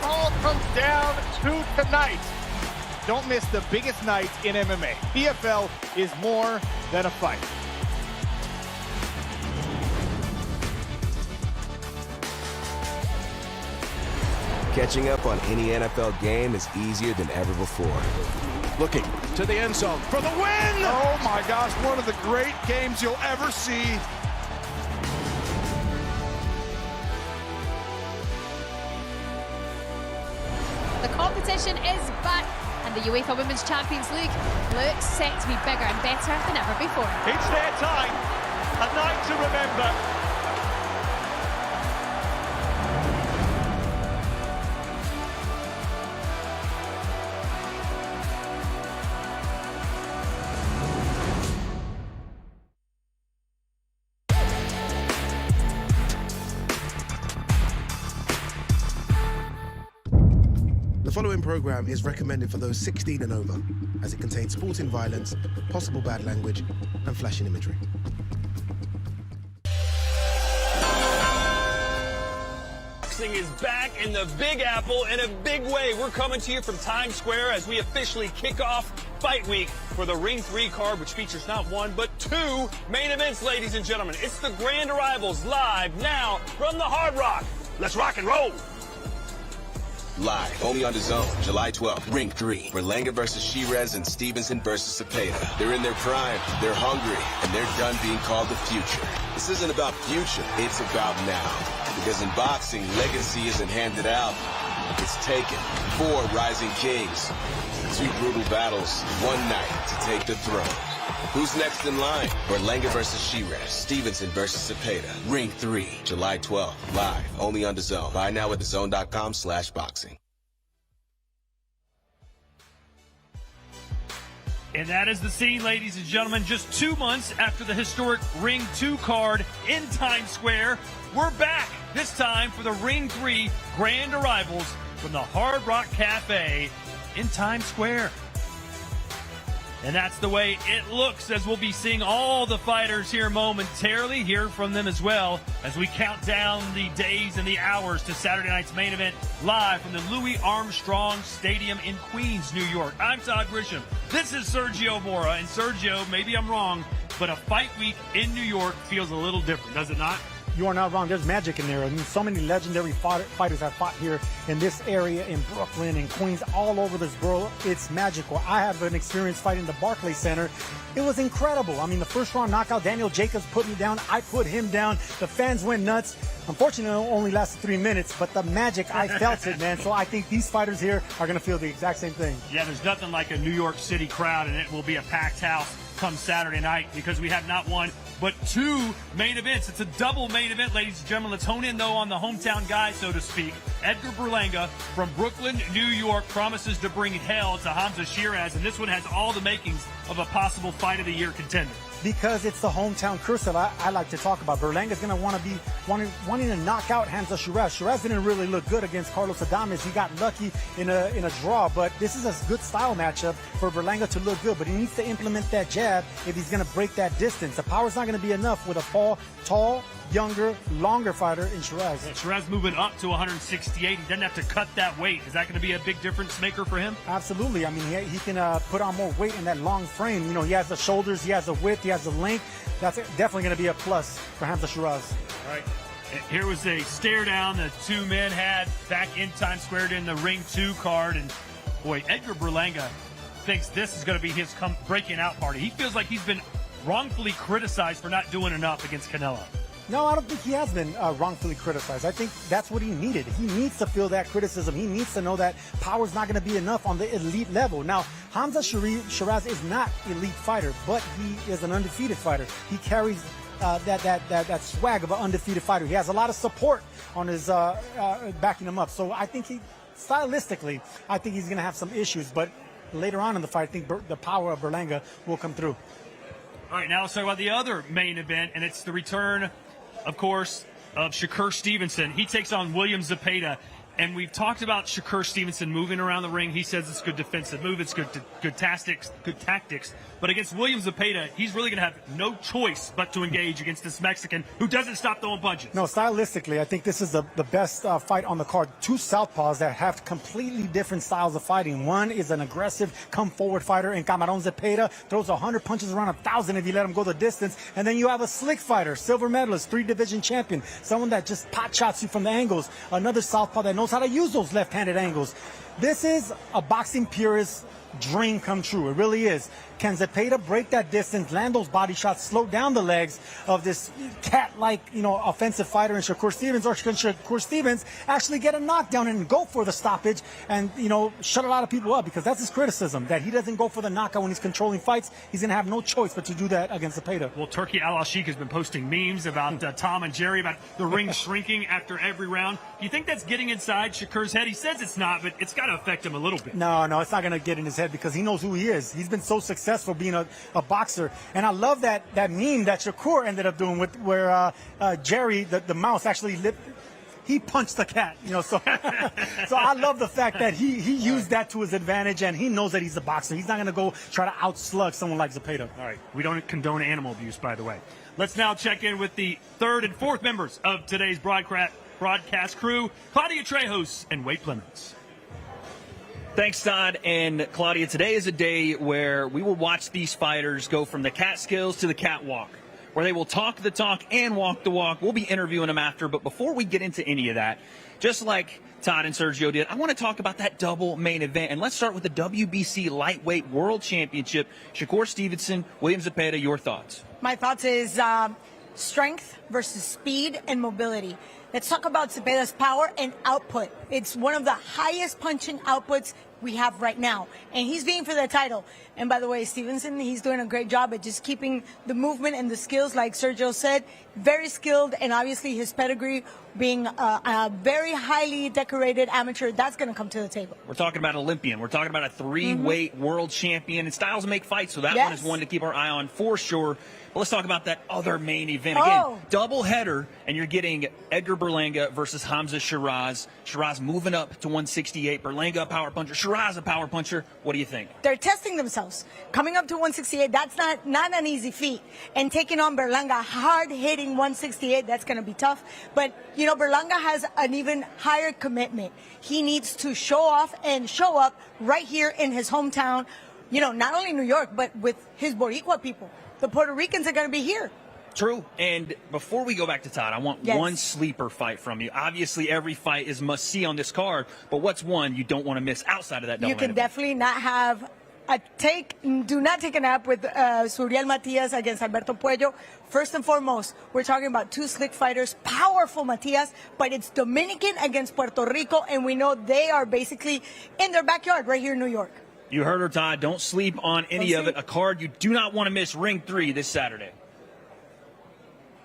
it all comes down to tonight. Don't miss the biggest night in MMA. PFL is more than a fight. Catching up on any NFL game is easier than ever before. Looking to the end zone for the win! Oh my gosh, one of the great games you'll ever see. The competition is back, and the UEFA Women's Champions League looks set to be bigger and better than ever before. It's their time, a night to remember. The following program is recommended for those 16 and over, as it contains sporting violence, possible bad language, and flashing imagery. Boxing is back in the Big Apple in a big way. We're coming to you from Times Square as we officially kick off Fight Week for the Ring 3 card, which features not one, but two main events, ladies and gentlemen. It's the Grand Arrivals live now from the Hard Rock. Let's rock and roll. Live, only on DAZN, July 12th. Ring 3, Berlanga versus Sheeraz and Stevenson versus Zepeda. They're in their prime, they're hungry, and they're done being called the future. This isn't about future, it's about now. Because in boxing, legacy isn't handed out, it's taken. 4 rising kings, 2 brutal battles, 1 night to take the throne. Who's next in line? Berlanga versus Sheeraz, Stevenson versus Zepeda. Ring 3, July 12th, live, only on DAZN. Buy now at DAZN.com/boxing. And that is the scene, ladies and gentlemen. Just 2 months after the historic Ring 2 card in Times Square, we're back, this time for the Ring 3 Grand Arrivals from the Hard Rock Cafe in Times Square. And that's the way it looks, as we'll be seeing all the fighters here momentarily, hear from them as well, as we count down the days and the hours to Saturday night's main event, live from the Louis Armstrong Stadium in Queens, New York. I'm Todd Grisham. This is Sergio Mora. And Sergio, maybe I'm wrong, but a fight week in New York feels a little different, does it not? You are not wrong. There's magic in there. I mean, so many legendary fighters have fought here in this area, in Brooklyn, in Queens, all over this world. It's magical. I have an experience fighting the Barclays Center. It was incredible. I mean, the first round knockout, Daniel Jacobs put me down. I put him down. The fans went nuts. Unfortunately, it only lasted 3 minutes, but the magic, I felt it, man. So I think these fighters here are going to feel the exact same thing. Yeah, there's nothing like a New York City crowd, and it will be a packed house come Saturday night, because we have not one but 2 main events. It's a double main event, ladies and gentlemen. Let's hone in, though, on the hometown guy, so to speak. Edgar Berlanga from Brooklyn, New York, promises to bring hell to Hamzah Sheeraz, and this one has all the makings of a possible Fight of the Year contender. Because it's the hometown curse that I like to talk about. Berlanga's going to want to be wanting to knock out Hamzah Sheeraz. Sheeraz didn't really look good against Carlos Adames. He got lucky in a draw, but this is a good style matchup for Berlanga to look good. But he needs to implement that jab if he's going to break that distance. The power's not going to be enough with a tall, younger, longer fighter in Sheeraz. Yeah, Sheeraz moving up to 168. He doesn't have to cut that weight. Is that going to be a big difference maker for him? Absolutely. I mean, he can put on more weight in that long frame. You know, he has the shoulders, he has the width, he has the length. That's definitely going to be a plus for Hamzah Sheeraz. All right. Here was a stare down the 2 men had back in Times Square in the Ring 2 card. And, boy, Edgar Berlanga thinks this is going to be his breaking out party. He feels like he's been wrongfully criticized for not doing enough against Canelo. No, I don't think he has been wrongfully criticized. I think that's what he needed. He needs to feel that criticism. He needs to know that power's not going to be enough on the elite level. Now, Hamzah Sheeraz is not an elite fighter, but he is an undefeated fighter. He carries that swag of an undefeated fighter. He has a lot of support on his backing him up. So I think stylistically, I think he's going to have some issues. But later on in the fight, I think the power of Berlanga will come through. All right, now let's talk about the other main event, and it's the return, of course, of Shakur Stevenson. He takes on William Zepeda. And we've talked about Shakur Stevenson moving around the ring. He says it's good defensive move. It's good tactics. But against William Zepeda, he's really going to have no choice but to engage against this Mexican who doesn't stop throwing punches. No, stylistically, I think this is the best fight on the card. Two southpaws that have completely different styles of fighting. One is an aggressive, come-forward fighter, and Camarón Zepeda throws 100 punches around 1,000 if you let him go the distance. And then you have a slick fighter, silver medalist, 3-division champion, someone that just pot shots you from the angles. Another southpaw that knows how to use those left-handed angles. This is a boxing purist dream come true. It really is. Can Zepeda break that distance, land those body shots, slow down the legs of this cat-like, offensive fighter in Shakur Stevens, or can Shakur Stevens actually get a knockdown and go for the stoppage and, shut a lot of people up? Because that's his criticism, that he doesn't go for the knockout when he's controlling fights. He's going to have no choice but to do that against Zepeda. Well, Turkey Al-Ashik has been posting memes about Tom and Jerry, about the ring shrinking after every round. Do you think that's getting inside Shakur's head? He says it's not, but it's got to affect him a little bit. No, it's not going to get in his head because he knows who he is. He's been so successful being a boxer. And I love that meme that Shakur ended up doing with where Jerry, the mouse, actually he punched the cat, so so I love the fact that he used that to his advantage, and he knows that he's a boxer. He's not going to go try to outslug someone like Zepeda. All right. We don't condone animal abuse, by the way. Let's now check in with the third and fourth members of today's broadcast crew, Claudia Trejos and Wade Clemens. Thanks, Todd and Claudia. Today is a day where we will watch these fighters go from the Catskills to the catwalk, where they will talk the talk and walk the walk. We'll be interviewing them after, but before we get into any of that, just like Todd and Sergio did, I want to talk about that double main event. And let's start with the WBC Lightweight World Championship. Shakur Stevenson, William Zepeda, your thoughts? My thoughts is strength versus speed and mobility. Let's talk about Zepeda's power and output. It's one of the highest punching outputs we have right now, and he's being for the title. And by the way, Stevenson, he's doing a great job at just keeping the movement and the skills, like Sergio said, very skilled, and obviously his pedigree being a very highly decorated amateur, that's going to come to the table. We're talking about an Olympian. We're talking about a three-weight world champion, and styles make fights, so that one is one to keep our eye on for sure. But let's talk about that other main event. Again, double header, and you're getting Edgar Berlanga versus Hamzah Sheeraz. Sheeraz moving up to 168. Berlanga a power puncher. Sheeraz a power puncher. What do you think? They're testing themselves. Coming up to 168, that's not an easy feat. And taking on Berlanga, hard-hitting 168, that's going to be tough. But, Berlanga has an even higher commitment. He needs to show off and show up right here in his hometown, not only New York, but with his Boricua people. The Puerto Ricans are going to be here. True. And before we go back to Todd, I want one sleeper fight from you. Obviously, every fight is must-see on this card, but what's one you don't want to miss outside of that double? You can definitely not have do not take a nap with Suriel Matias against Alberto Puello. First and foremost, we're talking about two slick fighters, powerful Matias, but it's Dominican against Puerto Rico, and we know they are basically in their backyard right here in New York. You heard her, Todd. Don't sleep on any of it. A card you do not want to miss, Ring 3 this Saturday.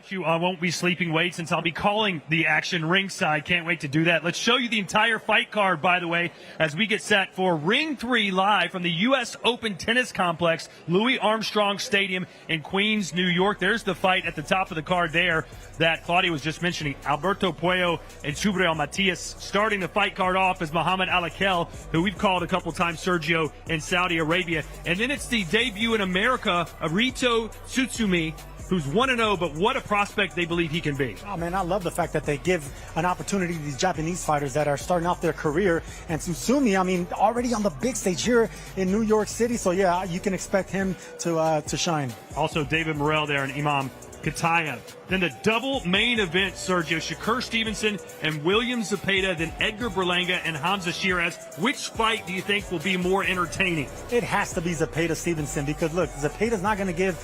I won't be sleeping, Wade, since I'll be calling the action ringside. Can't wait to do that. Let's show you the entire fight card, by the way, as we get set for Ring 3 live from the U.S. Open Tennis Complex, Louis Armstrong Stadium in Queens, New York. There's the fight at the top of the card there that Claudia was just mentioning. Alberto Puello and Suriel Matias. Starting the fight card off is Muhammad Alakel, who we've called a couple times Sergio in Saudi Arabia. And then it's the debut in America of Rito Tsutsumi, who's 1-0, but what a prospect they believe he can be. Oh, man, I love the fact that they give an opportunity to these Japanese fighters that are starting off their career. And Tsutsumi, already on the big stage here in New York City. So, yeah, you can expect him to shine. Also, David Morrell there and Imam Katayev. Then the double main event, Sergio, Shakur Stevenson and William Zepeda, then Edgar Berlanga and Hamzah Sheeraz. Which fight do you think will be more entertaining? It has to be Zepeda-Stevenson because, look, Zepeda's not going to give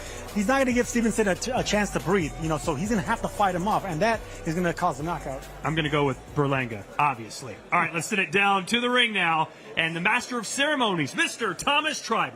Stevenson a chance to breathe, so he's going to have to fight him off, and that is going to cause a knockout. I'm going to go with Berlanga, obviously. All right, let's send it down to the ring now, and the master of ceremonies, Mr. Thomas Triber.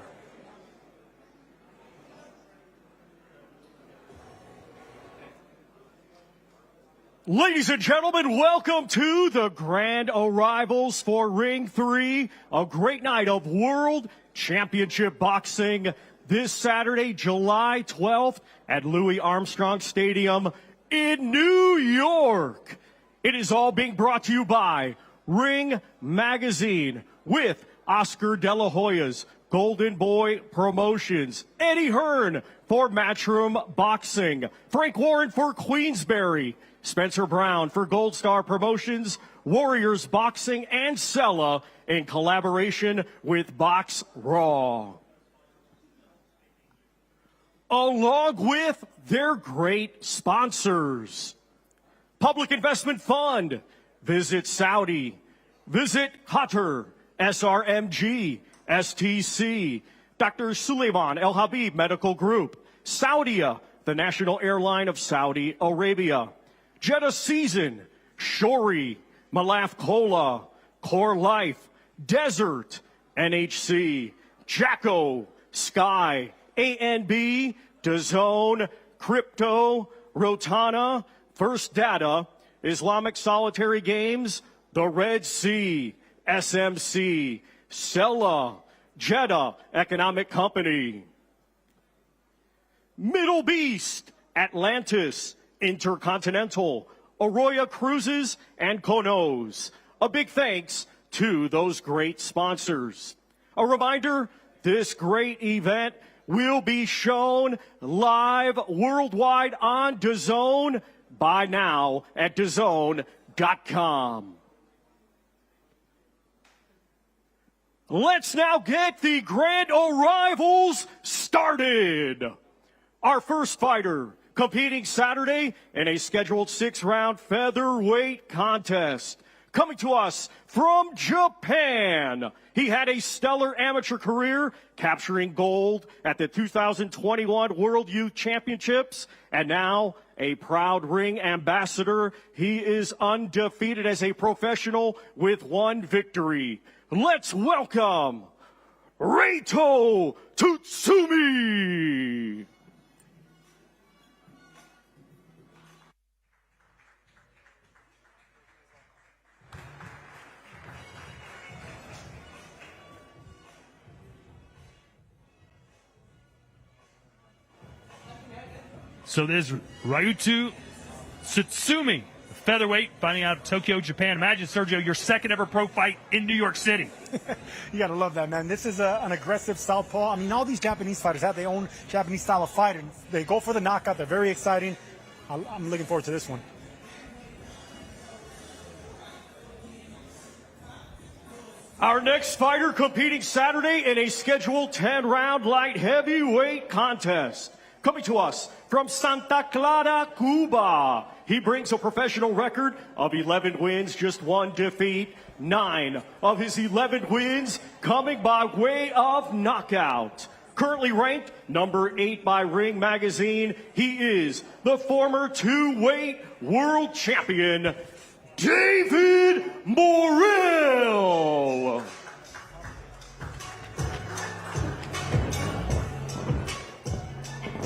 Ladies and gentlemen, welcome to the grand arrivals for Ring 3, a great night of World Championship Boxing this Saturday, July 12th at Louis Armstrong Stadium in New York. It is all being brought to you by Ring Magazine with Oscar De La Hoya's Golden Boy Promotions, Eddie Hearn for Matchroom Boxing, Frank Warren for Queensberry, Spencer Brown for Gold Star Promotions, Warriors Boxing, and Sella in collaboration with Box Raw. Along with their great sponsors. Public Investment Fund, Visit Saudi, Visit Qatar, SRMG, STC, Dr. Suleiman El Habib Medical Group, Saudia, the national airline of Saudi Arabia, Jeddah Season, Shori, Malaf Cola, Core Life, Desert, NHC, Jacko, Sky, ANB, DAZN, Crypto, Rotana, First Data, Islamic Solitary Games, The Red Sea, SMC, Sella, Jeddah Economic Company, Middle Beast, Atlantis, Intercontinental, Arroyo Cruises, and Konos. A big thanks to those great sponsors. A reminder, this great event will be shown live worldwide on DAZN by now at DAZN.com. Let's now get the grand arrivals started. Our first fighter competing Saturday in a scheduled 6-round featherweight contest. Coming to us from Japan, he had a stellar amateur career, capturing gold at the 2021 World Youth Championships, and now a proud ring ambassador. He is undefeated as a professional with 1 victory. Let's welcome Reito Tsutsumi. So there's Ryuto Tsutsumi, featherweight, fighting out of Tokyo, Japan. Imagine, Sergio, your second ever pro fight in New York City. You got to love that, man. This is an aggressive southpaw. I mean, all these Japanese fighters have their own Japanese style of fight, and they go for the knockout. They're very exciting. I'm looking forward to this one. Our next fighter competing Saturday in a scheduled 10-round light heavyweight contest. Coming to us from Santa Clara, Cuba. He brings a professional record of 11 wins, just 1 defeat. 9 of his 11 wins coming by way of knockout. Currently ranked number 8 by Ring Magazine, he is the former 2-weight world champion, David Morrell.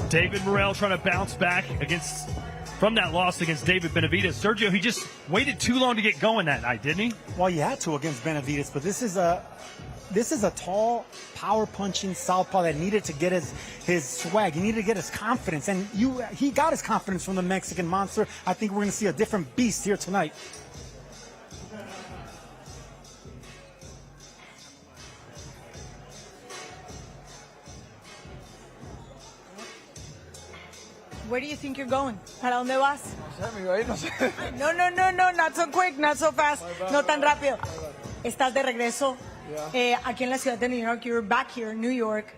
David Morrell trying to bounce back from that loss against David Benavidez. Sergio, he just waited too long to get going that night, didn't he? Well, he had to against Benavidez, but this is a tall, power-punching southpaw that needed to get his swag. He needed to get his confidence, and he got his confidence from the Mexican monster. I think we're going to see a different beast here tonight. Where do you think you're going? ¿Para dónde vas? No, not so quick, not so fast, no tan rápido. Estás de regreso aquí en la ciudad de New York. You're back here in New York.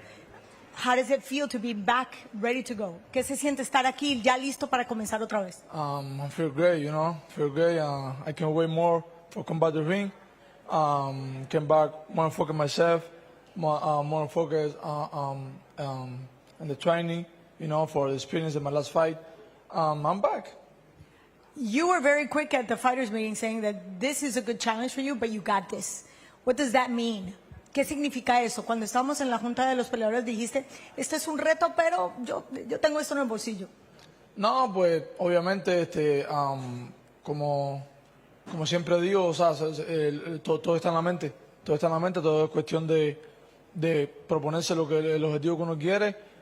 How does it feel to be back, ready to go? ¿Qué se siente estar aquí, ya listo para comenzar otra vez? I feel great, feel great. I can wait more for come back to the ring. Came back more focused on myself, more focused on the training. For the experience in my last fight, I'm back. You were very quick at the fighters meeting saying that this is a good challenge for you, but you got this. What does that mean? ¿Qué significa eso? Cuando estábamos en la junta de los peleadores dijiste, esto es un reto, pero yo tengo esto en el bolsillo. No, pues obviamente, como siempre digo, o sea, todo está en la mente. Todo está en la mente, todo es cuestión de proponerse el objetivo que uno quiere.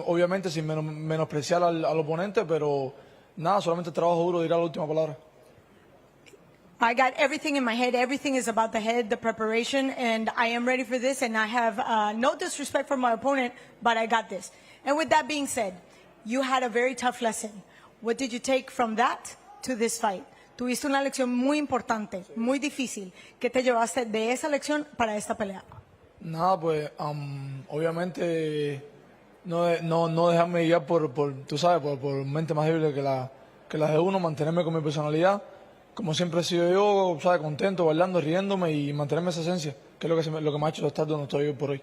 Obviamente sin menospreciar al oponente, pero nada, solamente trabajo duro dirá la última palabra. I got everything in my head. Everything is about the head, the preparation, and I am ready for this. And I have no disrespect for my opponent, but I got this. And with that being said, you had a very tough lesson. What did you take from that to this fight? Tuviste una lección muy importante, muy difícil. ¿Qué te llevaste de esa lección para esta pelea? Nada, pues, obviamente no dejarme guiar por tú sabes, por mente más débil que la de uno, mantenerme con mi personalidad. Como siempre he sido yo, ¿sabes? Contento, bailando, riéndome y mantenerme esa esencia, que es lo que me ha hecho estar donde estoy hoy por hoy.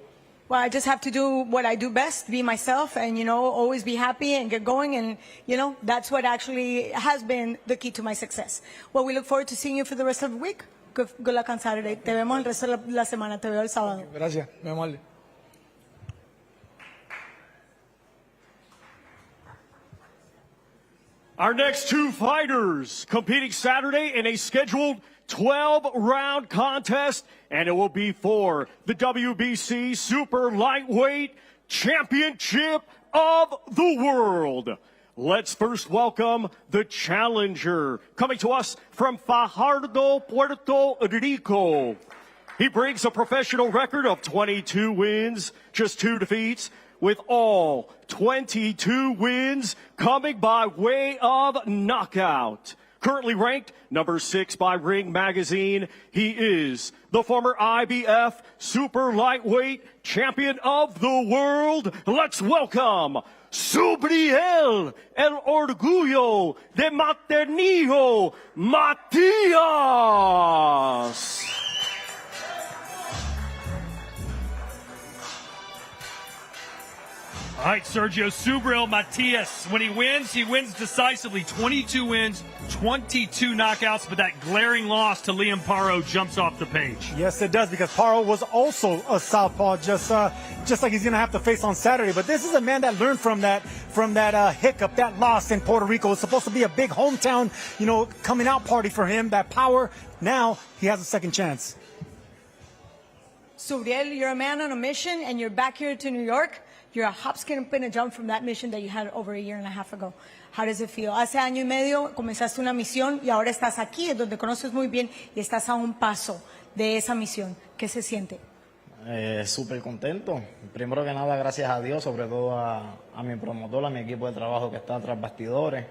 Well, I just have to do what I do best, be myself, and, always be happy and get going. And, that's what actually has been the key to my success. Well, we look forward to seeing you for the rest of the week. Good luck on Saturday. Te vemos el resto de la semana. Te veo el sábado. Gracias. Me amable. Our next two fighters competing Saturday in a scheduled 12-round contest, and it will be for the WBC Super Lightweight Championship of the World. Let's first welcome the challenger, coming to us from Fajardo, Puerto Rico. He brings a professional record of 22 wins, just 2 defeats, with all 22 wins coming by way of knockout. Currently ranked number 6 by Ring Magazine, he is the former IBF Super Lightweight Champion of the World. Let's welcome Subriel, el orgullo de Maternillo, Matias. All right, Sergio Subriel Matias. When he wins decisively. 22 wins, 22 knockouts, but that glaring loss to Liam Paro jumps off the page. Yes, it does, because Paro was also a southpaw, just like he's going to have to face on Saturday. But this is a man that learned from that hiccup, that loss in Puerto Rico. It's supposed to be a big hometown, coming out party for him. That power, now he has a second chance. Subriel, you're a man on a mission, and you're back here to New York. You're a hop, skip, and a jump from that mission that you had over a year and a half ago. How does it feel? Hace año y medio comenzaste una misión y ahora estás aquí, donde conoces muy bien, y estás a un paso de esa misión. ¿Qué se siente? Súper contento. Primero que nada, gracias a Dios, sobre todo a mi promotor, a mi equipo de trabajo que está tras bastidores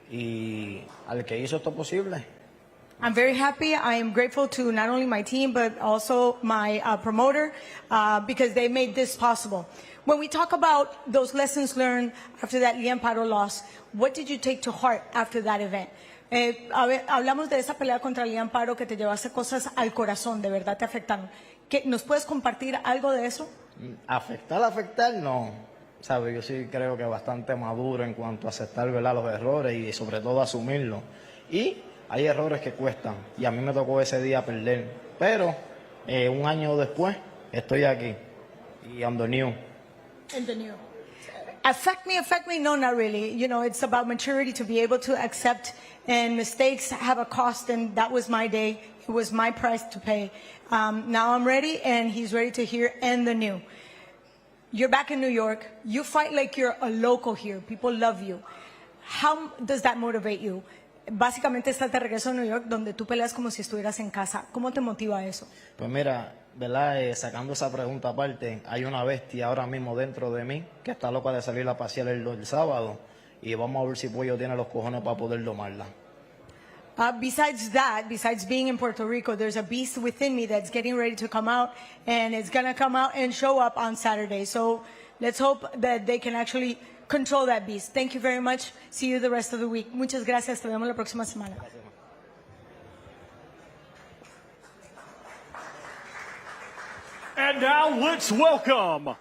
y al que hizo esto posible. I'm very happy. I am grateful to not only my team, but also my promoter, because they made this possible. When we talk about those lessons learned after that Liam Paro loss, what did you take to heart after that event? Hablamos de esa pelea contra Liam Paro, que te llevaste cosas al corazón, de verdad te afectaron. ¿Nos puedes compartir algo de eso? Afectar, no. ¿Sabe? Yo sí creo que bastante maduro en cuanto a aceptar, ¿verdad?, los errores y sobre todo asumirlos. Y hay errores que cuestan, y a mí me tocó ese día perder. Pero un año después estoy aquí y I'm the new. And the new. Affect me? No, not really. It's about maturity, to be able to accept, and mistakes have a cost, and that was my day. It was my price to pay. Now I'm ready, and he's ready to hear and the new. You're back in New York. You fight like you're a local here. People love you. How does that motivate you? Básicamente estás de regreso a New York, donde tú peleas como si estuvieras en casa. ¿Cómo te motiva eso? Pues mira, ¿verdad? Sacando esa pregunta aparte, hay una bestia ahora mismo dentro de mí que está loca de salir a pasear el sábado, y vamos a ver si Puello tiene los cojones para poder domarla. Besides that, besides being in Puerto Rico, there's a beast within me that's getting ready to come out, and it's going to come out and show up on Saturday. So let's hope that they can actually control that beast. Thank you very much. See you the rest of the week. Muchas gracias. Te vemos la próxima semana. And now let's welcome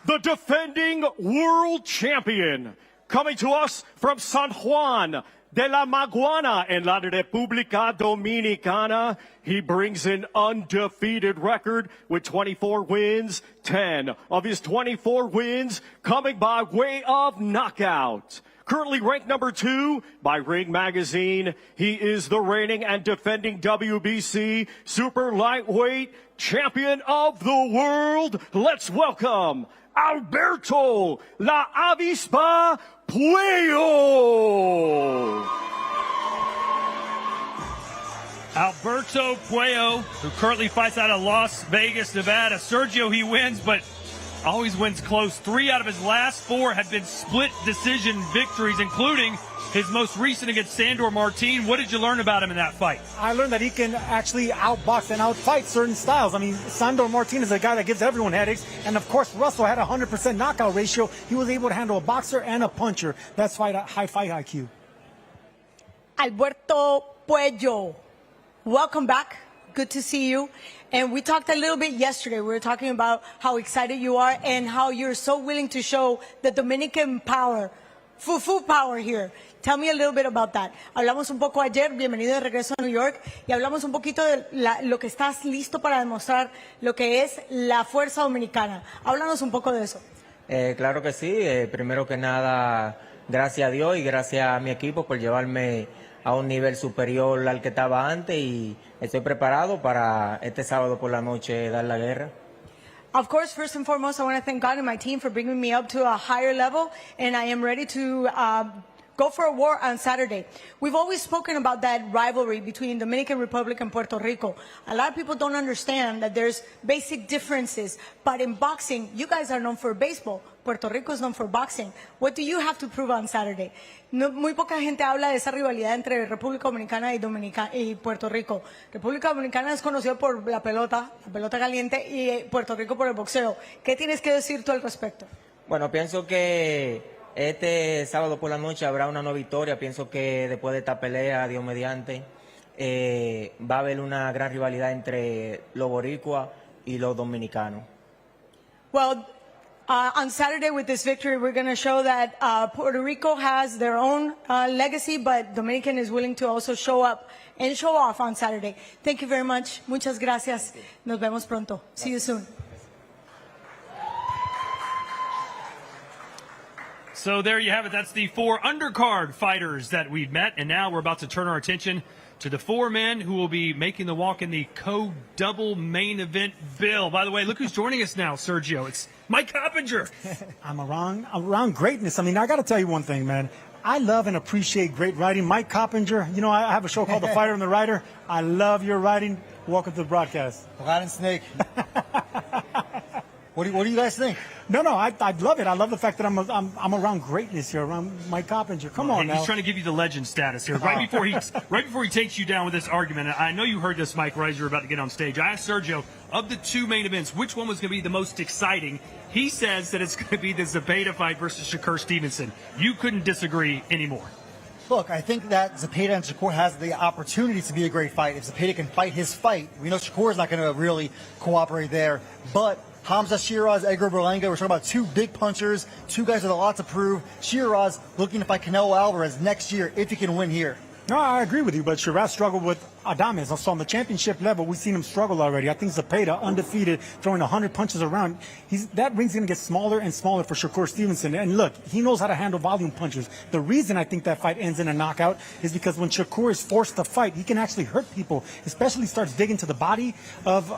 the defending world champion, coming to us from San Juan de la Maguana in la República Dominicana. He brings an undefeated record with 24 wins, 10 of his 24 wins coming by way of knockout. Currently ranked number 2 by Ring Magazine, he is the reigning and defending WBC Super Lightweight Champion of the World. Let's welcome Alberto La Avispa Puello. Alberto Puello, who currently fights out of Las Vegas, Nevada. Sergio, he wins, but always wins close. 3 out of his last 4 have been split decision victories, including his most recent against Sandor Martin. What did you learn about him in that fight? I learned that he can actually outbox and outfight certain styles. I mean, Sandor Martin is a guy that gives everyone headaches. And of course, Russell had a 100% knockout ratio. He was able to handle a boxer and a puncher. That's high fight IQ. Alberto Puello, welcome back. Good to see you. And we talked a little bit yesterday. We were talking about how excited you are and how you're so willing to show the Dominican power, Fufu power here. Tell me a little bit about that. Hablamos un poco ayer, bienvenido de regreso a New York, y hablamos un poquito de lo que estás listo para demostrar lo que es la fuerza dominicana. Háblanos un poco de eso. Claro que sí. Primero que nada, gracias a Dios y gracias a mi equipo por llevarme a un nivel superior al que estaba antes, y estoy preparado para este sábado por la noche dar la guerra. Of course, first and foremost, I want to thank God and my team for bringing me up to a higher level, and I am ready to go for a war on Saturday. We've always spoken about that rivalry between Dominican Republic and Puerto Rico. A lot of people don't understand that there's basic differences, but in boxing, you guys are known for baseball. Puerto Rico is known for boxing. What do you have to prove on Saturday? No, muy poca gente habla de esa rivalidad entre República Dominicana y Puerto Rico. República Dominicana es conocida por la pelota caliente, y Puerto Rico por el boxeo. ¿Qué tienes que decir tú al respecto? Bueno, pienso que este sábado por la noche habrá una nueva victoria. Pienso que después de esta pelea, Dios mediante, va a haber una gran rivalidad entre los boricuas y los dominicanos. Well, on Saturday with this victory, we're going to show that Puerto Rico has their own legacy, but Dominican is willing to also show up and show off on Saturday. Thank you very much. Muchas gracias. Nos vemos pronto. See you soon. So there you have it. That's the 4 undercard fighters that we've met. And now we're about to turn our attention to the 4 men who will be making the walk in the co-double main event bill. By the way, look who's joining us now, Sergio. It's Mike Coppinger. I'm around greatness. I mean, I got to tell you one thing, man. I love and appreciate great writing. Mike Coppinger, you know, I have a show called The Fighter and the Writer. I love your writing. Welcome to the broadcast. Riding Snake. What do you guys think? No, I love it. I love the fact that I'm around greatness here, around Mike Coppinger. Come on now. He's trying to give you the legend status here. Right before he takes you down with this argument, I know you heard this, Mike, right as you were about to get on stage. I asked Sergio, of the 2 main events, which one was going to be the most exciting? He says that it's going to be the Zepeda fight versus Shakur Stevenson. You couldn't disagree anymore. Look, I think that Zepeda and Shakur has the opportunity to be a great fight. If Zepeda can fight his fight, we know Shakur is not going to really cooperate there, but Hamzah Sheeraz, Edgar Berlanga, we're talking about 2 big punchers, 2 guys with a lot to prove. Sheeraz looking to fight Canelo Alvarez next year if he can win here. No, I agree with you, but Sheeraz struggled with Adames. So on the championship level, we've seen him struggle already. I think Zepeda, undefeated, throwing 100 punches around. That ring's going to get smaller and smaller for Shakur Stevenson. And look, he knows how to handle volume punches. The reason I think that fight ends in a knockout is because when Shakur is forced to fight, he can actually hurt people, especially starts digging to the body of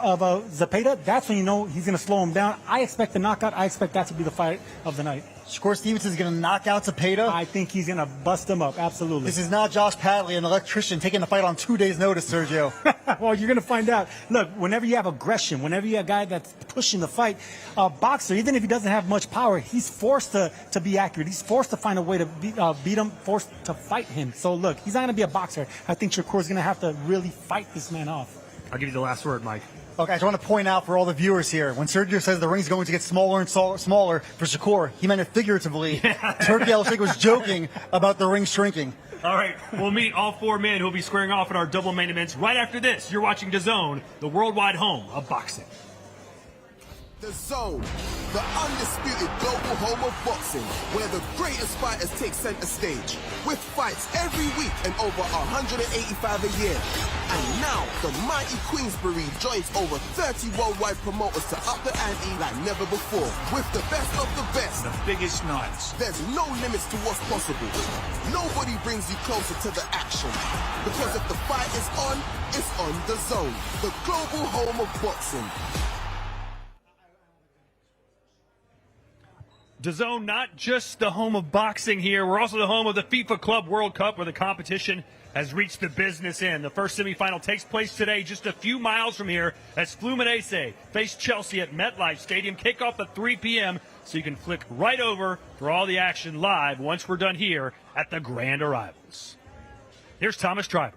Zepeda. That's when you know he's going to slow him down. I expect the knockout. I expect that to be the fight of the night. Shakur Stevenson is going to knock out Zepeda. I think he's going to bust him up, absolutely. This is not Josh Padley, an electrician, taking the fight on 2 days' notice, Sergio. Well, you're going to find out. Look, whenever you have aggression, whenever you have a guy that's pushing the fight, a boxer, even if he doesn't have much power, he's forced to be accurate. He's forced to find a way to beat him, forced to fight him. So, look, he's not going to be a boxer. I think Shakur's going to have to really fight this man off. I'll give you the last word, Mike. Okay, I just want to point out for all the viewers here, when Sergio says the ring's going to get smaller and smaller for Shakur, he meant it figuratively. Turkey Al-Sheikh was joking about the ring shrinking. All right, we'll meet all 4 men who will be squaring off in our double main events right after this. You're watching DAZN, the worldwide home of boxing. DAZN, the undisputed global home of boxing, where the greatest fighters take center stage, with fights every week and over 185 a year. And now, the mighty Queensbury joins over 30 worldwide promoters to up the ante like never before, with the best of the best. The biggest nights. There's no limits to what's possible. Nobody brings you closer to the action. Because if the fight is on, it's on DAZN, the global home of boxing. DAZN, not just the home of boxing here, we're also the home of the FIFA Club World Cup, where the competition has reached the business end. The first semifinal takes place today just a few miles from here as Fluminense face Chelsea at MetLife Stadium. Kickoff at 3 p.m. so you can flick right over for all the action live once we're done here at the Grand Arrivals. Here's Thomas Triber.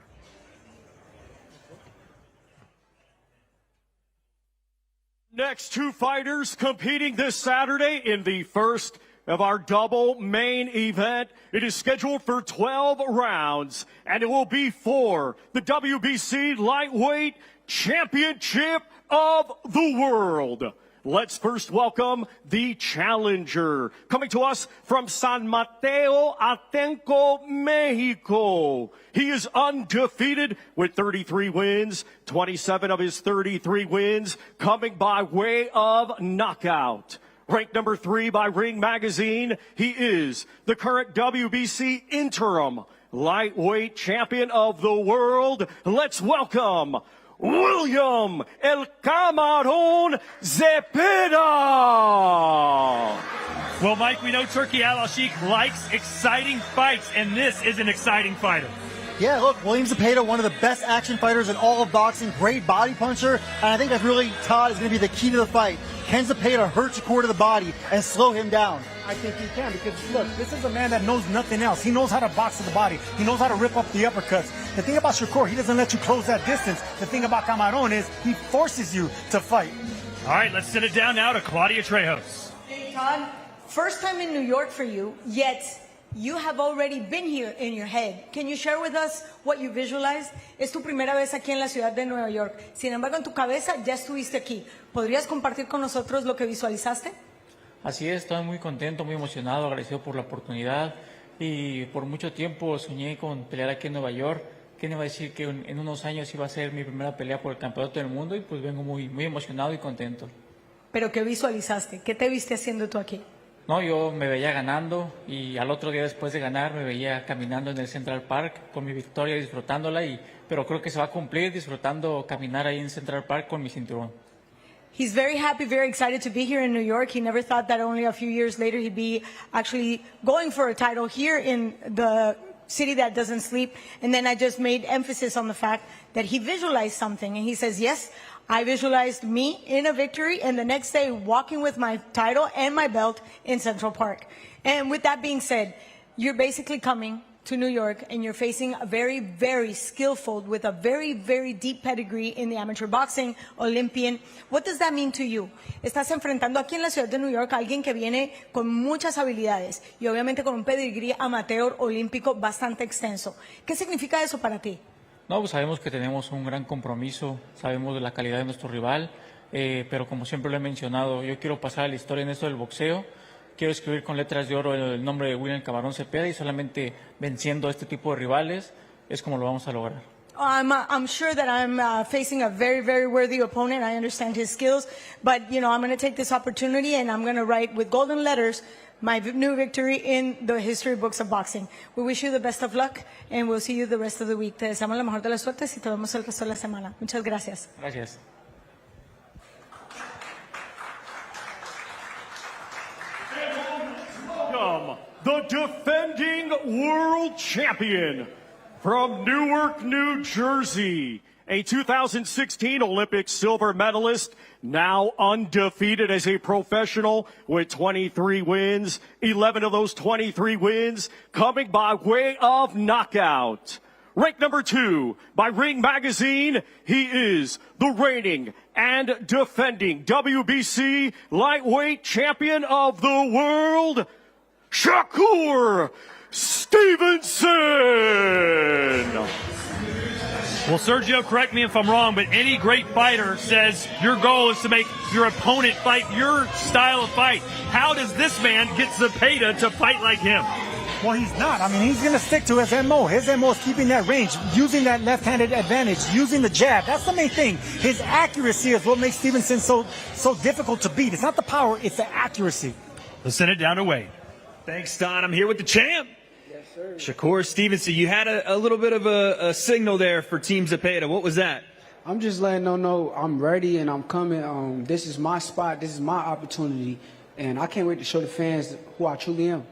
Next two fighters competing this Saturday in the first of our double main event. It is scheduled for 12 rounds, and it will be for the WBC Lightweight Championship of the World. Let's first welcome the challenger, coming to us from San Mateo Atenco, Mexico. He is undefeated with 33 wins, 27 of his 33 wins coming by way of knockout. Ranked number 3 by Ring Magazine, he is the current WBC interim lightweight champion of the world. Let's welcome William El Camarón Zepeda. Well, Mike, we know Turki Al-Sheikh likes exciting fights, and this is an exciting fighter. Yeah, look, William Zepeda, one of the best action fighters in all of boxing, great body puncher, and I think that's really, Todd, is going to be the key to the fight. Can Zepeda hurt Shakur to the body and slow him down? I think he can, because look, this is a man that knows nothing else. He knows how to box to the body. He knows how to rip up the uppercuts. The thing about Shakur, he doesn't let you close that distance. The thing about Camarón is he forces you to fight. All right, let's send it down now to Claudia Trejos. Hey, Todd, first time in New York for you, yet you have already been here in your head. Can you share with us what you visualized? Es tu primera vez aquí en la ciudad de Nueva York. Sin embargo, en tu cabeza ya estuviste aquí. ¿Podrías compartir con nosotros lo que visualizaste? Así es, estoy muy contento, muy emocionado, agradecido por la oportunidad y por mucho tiempo soñé con pelear aquí en Nueva York. ¿Quién iba a decir que en unos años iba a ser mi primera pelea por el campeonato del mundo? Y pues vengo muy emocionado y contento. ¿Pero qué visualizaste? ¿Qué te viste haciendo tú aquí? No, yo me veía ganando y al otro día después de ganar me veía caminando en el Central Park con mi victoria, disfrutándola, pero creo que se va a cumplir disfrutando caminar ahí en Central Park con mi cinturón. He's very happy, very excited to be here in New York. He never thought that only a few years later he'd be actually going for a title here in the city that doesn't sleep. And then I just made emphasis on the fact that he visualized something. And he says, yes, I visualized me in a victory and the next day walking with my title and my belt in Central Park. And with that being said, you're basically coming to New York and you're facing a very, very skillful with a very, very deep pedigree in the amateur boxing, Olympian. What does that mean to you? Estás enfrentando aquí en la ciudad de New York a alguien que viene con muchas habilidades y obviamente con un pedigree amateur olímpico bastante extenso. ¿Qué significa eso para ti? No, pues sabemos que tenemos un gran compromiso, sabemos de la calidad de nuestro rival, pero como siempre lo he mencionado, yo quiero pasar a la historia en esto del boxeo. Quiero escribir con letras de oro el nombre de William Camarón Zepeda y solamente venciendo a este tipo de rivales es como lo vamos a lograr. I'm sure that I'm facing a very, very worthy opponent. I understand his skills, but you know, I'm going to take this opportunity and I'm going to write with golden letters my new victory in the history books of boxing. We wish you the best of luck and we'll see you the rest of the week. Te deseamos la mejor de las suertes y te vemos el resto de la semana. Muchas gracias. Gracias. The defending world champion from Newark, New Jersey, a 2016 Olympic silver medalist, now undefeated as a professional with 23 wins, 11 of those 23 wins coming by way of knockout. Ranked number 2 by Ring Magazine, he is the reigning and defending WBC lightweight champion of the world, Shakur Stevenson. Well, Sergio, correct me if I'm wrong, but any great fighter says your goal is to make your opponent fight your style of fight. How does this man get Zepeda to fight like him? Well, he's not. I mean, he's going to stick to his MO. His MO is keeping that range, using that left-handed advantage, using the jab. That's the main thing. His accuracy is what makes Stevenson so difficult to beat. It's not the power, it's the accuracy. Let's send it down to Wade. Thanks, Don. I'm here with the champ. Yes, sir. Shakur Stevenson, you had a little bit of a signal there for Team Zepeda. What was that? I'm just letting them know I'm ready and I'm coming. This is my spot. This is my opportunity. And I can't wait to show the fans who I truly am.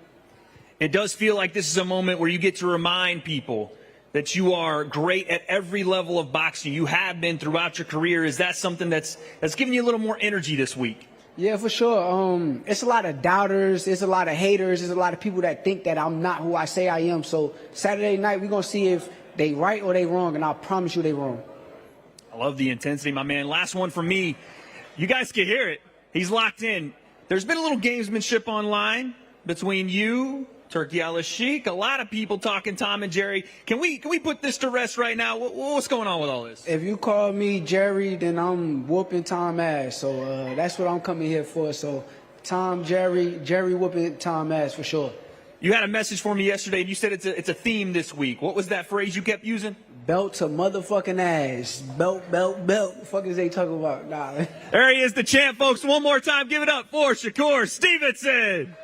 It does feel like this is a moment where you get to remind people that you are great at every level of boxing. You have been throughout your career. Is that something that's giving you a little more energy this week? Yeah, for sure. It's a lot of doubters. There's a lot of haters. There's a lot of people that think that I'm not who I say I am. So Saturday night, we're going to see if they right or they wrong, and I promise you they wrong. I love the intensity, my man. Last one from me. You guys can hear it. He's locked in. There's been a little gamesmanship online between you, Turkey Al-Sheikh, a lot of people talking Tom and Jerry. Can we put this to rest right now? What's going on with all this? If you call me Jerry, then I'm whooping Tom ass. So that's what I'm coming here for. So Tom, Jerry whooping Tom ass for sure. You had a message for me yesterday, and you said it's a theme this week. What was that phrase you kept using? Belt to motherfucking ass. Belt, belt, belt. What the fuck is they talking about? Nah. There he is, the champ, folks. One more time, give it up for Shakur Stevenson.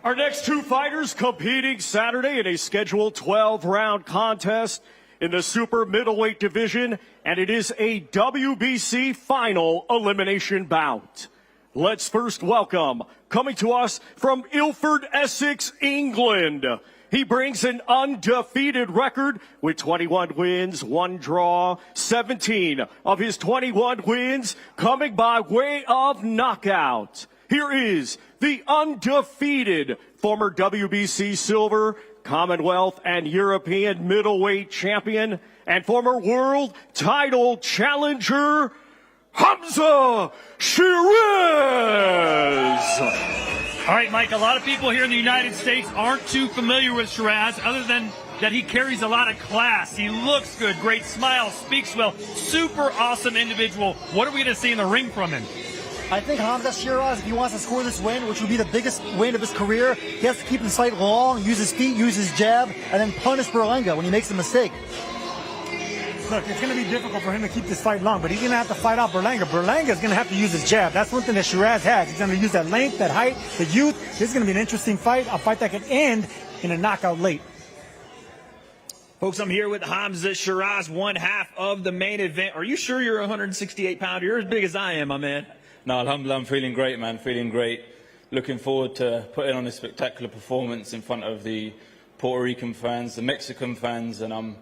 Our next two fighters competing Saturday in a scheduled 12-round contest in the super middleweight division, and it is a WBC final elimination bout. Let's first welcome, coming to us from Ilford, Essex, England. He brings an undefeated record with 21 wins, 1 draw, 17 of his 21 wins coming by way of knockout. Here is the undefeated former WBC silver, Commonwealth and European middleweight champion, and former world title challenger, Hamzah Sheeraz. All right, Mike, a lot of people here in the United States aren't too familiar with Sheeraz, other than that he carries a lot of class. He looks good, great smile, speaks well, super awesome individual. What are we going to see in the ring from him? I think Hamzah Sheeraz, if he wants to score this win, which would be the biggest win of his career, he has to keep his fight long, use his feet, use his jab, and then punish Berlanga when he makes a mistake. Look, it's going to be difficult for him to keep this fight long, but he's going to have to fight out Berlanga. Berlanga is going to have to use his jab. That's one thing that Sheeraz has. He's going to use that length, that height, the youth. This is going to be an interesting fight, a fight that could end in a knockout late. Folks, I'm here with Hamzah Sheeraz, one half of the main event. Are you sure you're a 168-pounder? You're as big as I am, my man. No, alhamdulillah, I'm feeling great, man, feeling great. Looking forward to putting on a spectacular performance in front of the Puerto Rican fans, the Mexican fans, and I'm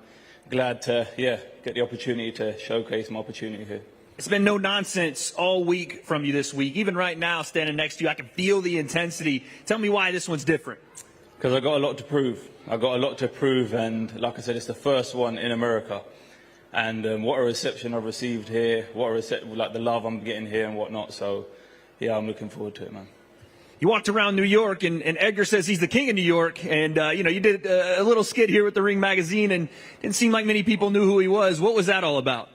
glad to, get the opportunity to showcase my opportunity here. It's been no nonsense all week from you this week. Even right now, standing next to you, I can feel the intensity. Tell me why this one's different. Because I got a lot to prove. I got a lot to prove, and like I said, it's the first one in America. And what a reception I've received here, like the love I'm getting here and whatnot. So, yeah, I'm looking forward to it, man. You walked around New York, and Edgar says he's the king of New York. And, you did a little skit here with the Ring magazine, and it didn't seem like many people knew who he was. What was that all about?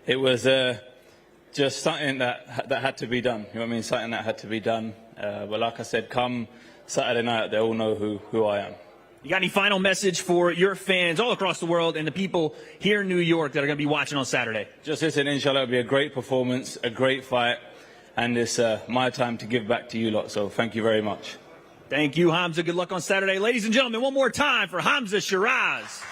It was just something that had to be done. You know what I mean? Something that had to be done. But like I said, come Saturday night, they all know who I am. You got any final message for your fans all across the world and the people here in New York that are going to be watching on Saturday? Just listen, inshallah, it'll be a great performance, a great fight, and it's my time to give back to you lot, so thank you very much. Thank you, Hamzah. Good luck on Saturday. Ladies and gentlemen, one more time for Hamzah Sheeraz.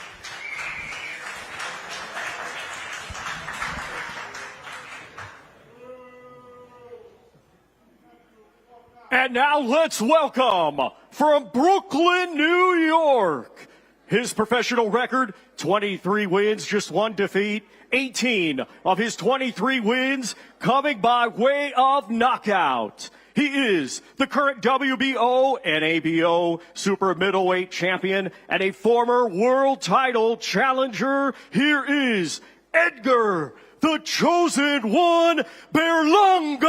And now let's welcome, from Brooklyn, New York, his professional record, 23 wins, just 1 defeat, 18 of his 23 wins coming by way of knockout. He is the current WBO and ABO super middleweight champion and a former world title challenger. Here is Edgar, the chosen one, Berlanga.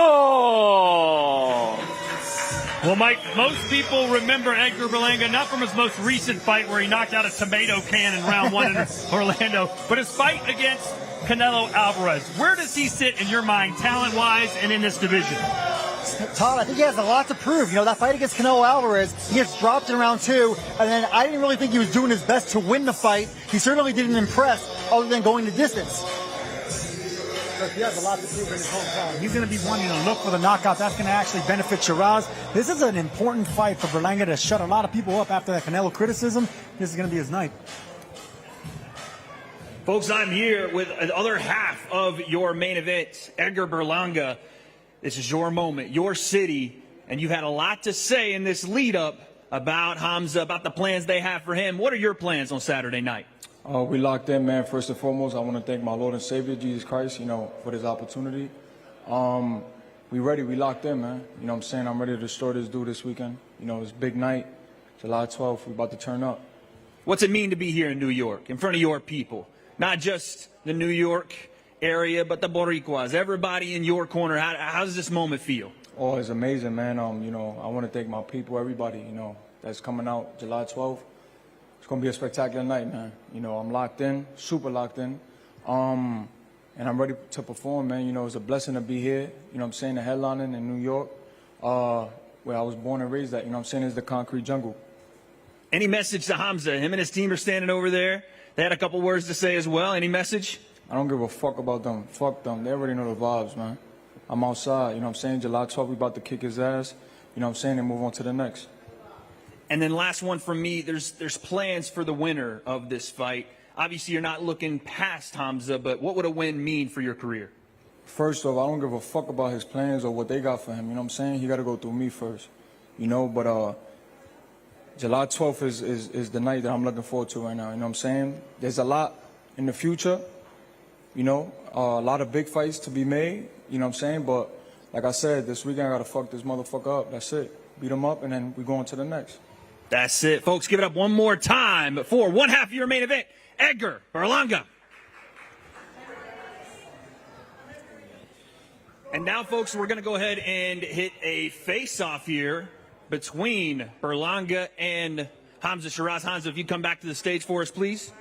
Well, Mike, most people remember Edgar Berlanga not from his most recent fight where he knocked out a tomato can in round 1 in Orlando, but his fight against Canelo Alvarez. Where does he sit in your mind, talent-wise, and in this division? Todd, I think he has a lot to prove. You know, that fight against Canelo Alvarez, he gets dropped in round 2, and then I didn't really think he was doing his best to win the fight. He certainly didn't impress other than going the distance. He has a lot to prove in his hometown. He's going to be wanting to look for the knockout. That's going to actually benefit Sheeraz. This is an important fight for Berlanga to shut a lot of people up after that Canelo criticism. This is going to be his night. Folks, I'm here with the other half of your main event, Edgar Berlanga. This is your moment, your city, and you've had a lot to say in this lead-up about Hamzah, about the plans they have for him. What are your plans on Saturday night? We locked in, man. First and foremost, I want to thank my Lord and Savior, Jesus Christ, for this opportunity. We ready. We locked in, man. You know what I'm saying? I'm ready to destroy this dude this weekend. It's a big night. July 12th, we're about to turn up. What's it mean to be here in New York, in front of your people? Not just the New York area, but the Boricuas, everybody in your corner. How does this moment feel? Oh, it's amazing, man. I want to thank my people, everybody, that's coming out July 12th. It's going to be a spectacular night, man. I'm locked in, super locked in. And I'm ready to perform, man. It's a blessing to be here. The headlining in New York, where I was born and raised at. It's the concrete jungle. Any message to Hamzah? Him and his team are standing over there. They had a couple words to say as well. Any message? I don't give a fuck about them. Fuck them. They already know the vibes, man. I'm outside. July 12th, we about to kick his ass. And move on to the next. And then last one from me, there's plans for the winner of this fight. Obviously, you're not looking past Hamzah, but what would a win mean for your career? First off, I don't give a fuck about his plans or what they got for him. He got to go through me first. But July 12th is the night that I'm looking forward to right now. There's a lot in the future. A lot of big fights to be made. But like I said, this weekend I got to fuck this motherfucker up. That's it. Beat him up, and then we go on to the next. That's it. Folks, give it up one more time for one half of your main event, Edgar Berlanga. And now, folks, we're going to go ahead and hit a face-off here between Berlanga and Hamzah Sheeraz. Hamzah, if you come back to the stage for us, please.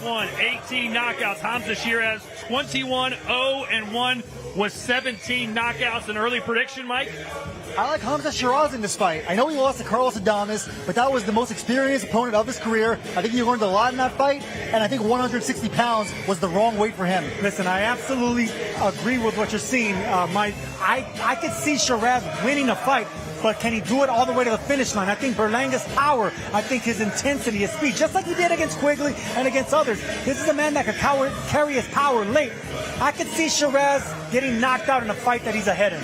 Won 18 knockouts. Hamzah Sheeraz 21-0-1 with 17 knockouts. An early prediction, Mike? I like Hamzah Sheeraz in this fight. I know he lost to Carlos Adames, but that was the most experienced opponent of his career. I think he learned a lot in that fight, and I think 160 pounds was the wrong weight for him. Listen, I absolutely agree with what you're seeing, Mike. I could see Sheeraz winning a fight, but can he do it all the way to the finish line? I think Berlanga's power, I think his intensity, his speed, just like he did against Quigley and against others. This is a man that could carry his power late. I could see Sheeraz getting knocked out in a fight that he's ahead in.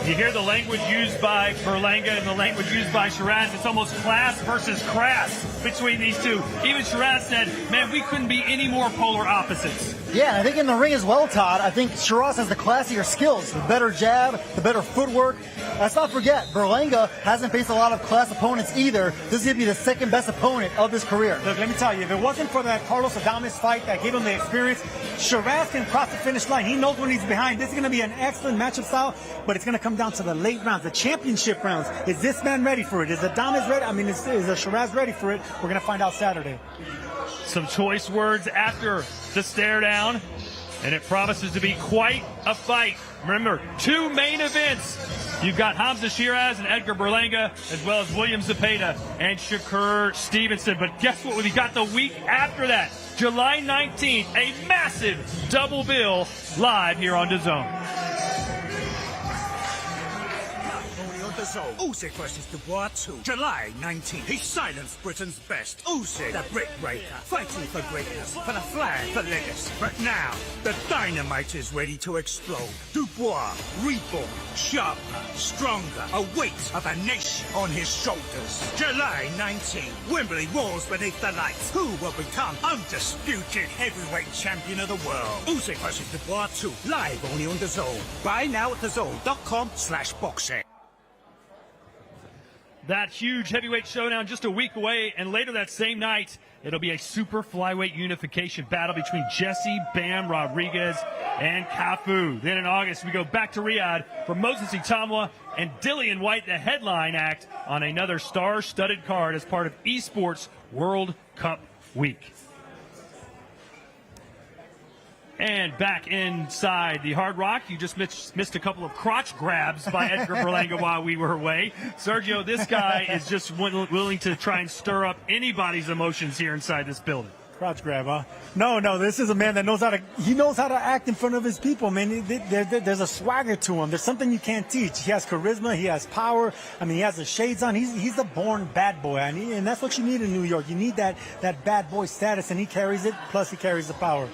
You hear the language used by Berlanga and the language used by Sheeraz. It's almost class versus crass between these two. Even Sheeraz said, man, we couldn't be any more polar opposites. Yeah, and I think in the ring as well, Todd, I think Sheeraz has the classier skills, the better jab, the better footwork. Let's not forget, Berlanga hasn't faced a lot of class opponents either. This is going to be the second best opponent of his career. Look, let me tell you, if it wasn't for that Carlos Adames fight that gave him the experience, Sheeraz can cross the finish line. He knows when he's behind. This is going to be an excellent matchup style, but it's going to come down to the late rounds, the championship rounds. Is this man ready for it? Is Adames ready? I mean, is Sheeraz ready for it? We're going to find out Saturday. Some choice words after the stare down, and it promises to be quite a fight. Remember, two main events. You've got Hamzah Sheeraz and Edgar Berlanga, as well as William Zepeda and Shakur Stevenson. But guess what? We got the week after that, July 19th, a massive double bill live here on DAZN. Usyk versus Dubois 2, July 19th. He silenced Britain's best. Usyk, the brick breaker, fighting for greatness, for the flag, for legacy. But now, the dynamite is ready to explode. Dubois, reborn, sharper, stronger, a weight of a nation on his shoulders. July 19th, Wembley roars beneath the lights. Who will become undisputed heavyweight champion of the world? Usyk versus Dubois 2, live only on DAZN. Buy now at DAZN.com/boxing. That huge heavyweight showdown just a week away, and later that same night, it'll be a super flyweight unification battle between Jesse Bam Rodriguez and Cafu. Then in August, we go back to Riyadh for Moses Itamwa and Dillian White, the headline act on another star-studded card as part of Esports World Cup Week. And back inside the Hard Rock, you just missed a couple of crotch grabs by Edgar Berlanga while we were away. Sergio, this guy is just willing to try and stir up anybody's emotions here inside this building. Crotch grab, huh? No, this is a man that knows how to act in front of his people, man. There's a swagger to him. There's something you can't teach. He has charisma, he has power. I mean, he has the shades on. He's a born bad boy, and that's what you need in New York. You need that bad boy status, and he carries it, plus he carries the power.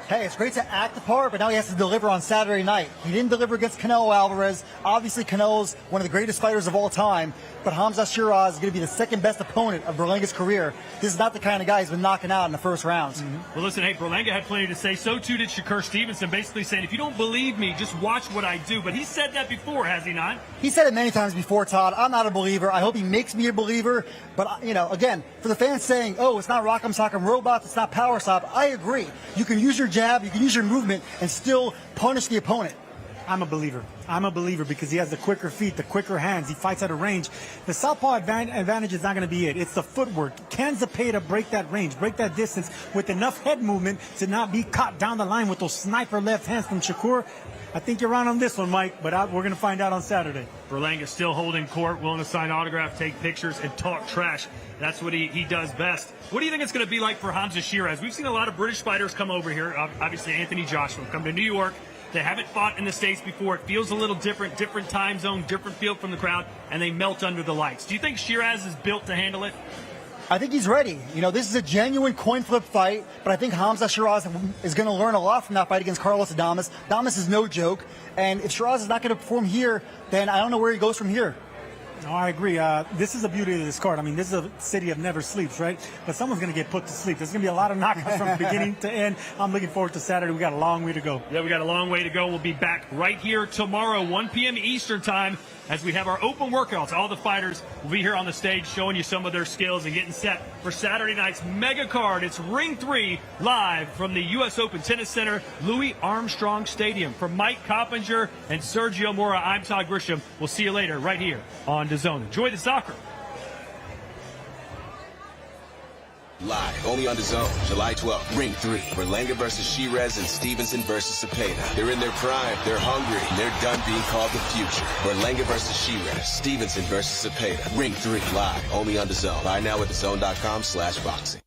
Hey, it's great to act the part, but now he has to deliver on Saturday night. He didn't deliver against Canelo Alvarez. Obviously, Canelo's one of the greatest fighters of all time, but Hamzah Sheeraz is going to be the second best opponent of Berlanga's career. This is not the kind of guy he's been knocking out in the first rounds. Well, listen, hey, Berlanga had plenty to say. So too did Shakur Stevenson, basically saying, if you don't believe me, just watch what I do. But he said that before, has he not? He said it many times before, Todd. I'm not a believer. I hope he makes me a believer. But, you know, again, for the fans saying, oh, it's not Rock'em Sock'em Robots, it's not Power Stop, I agree. You can use your jab, you can use your movement, and still punish the opponent. I'm a believer because he has the quicker feet, the quicker hands. He fights at a range. The southpaw advantage is not going to be it. It's the footwork. Can Zepeda break that range, break that distance with enough head movement to not be caught down the line with those sniper left hands from Shakur? I think you're on this one, Mike, but we're going to find out on Saturday. Berlanga still holding court, willing to sign autographs, take pictures, and talk trash. That's what he does best. What do you think it's going to be like for Hamzah Sheeraz? We've seen a lot of British fighters come over here. Obviously, Anthony Joshua come to New York. They haven't fought in the States before. It feels a little different time zone, different feel from the crowd, and they melt under the lights. Do you think Sheeraz is built to handle it? I think he's ready. You know, this is a genuine coin flip fight, but I think Hamzah Sheeraz is going to learn a lot from that fight against Carlos Adames. Adames is no joke, and if Sheeraz is not going to perform here, then I don't know where he goes from here. No, I agree. This is the beauty of this card. I mean, this is a city of never sleeps, right? But someone's going to get put to sleep. There's going to be a lot of knockouts from beginning to end. I'm looking forward to Saturday. We got a long way to go. Yeah, we got a long way to go. We'll be back right here tomorrow, 1 p.m. Eastern time, as we have our open workouts. All the fighters will be here on the stage showing you some of their skills and getting set for Saturday night's mega card. It's Ring 3 live from the U.S. Open Tennis Center, Louis Armstrong Stadium. For Mike Coppinger and Sergio Mora, I'm Todd Grisham. We'll see you later right here on DAZN. Enjoy the soccer. Live, only on DAZN, July 12th, Ring 3, Berlanga versus Sheeraz and Stevenson versus Zepeda. They're in their prime, they're hungry, and they're done being called the future. Berlanga versus Sheeraz, Stevenson versus Zepeda. Ring 3, live, only on DAZN. Buy now at DAZN.com/boxing.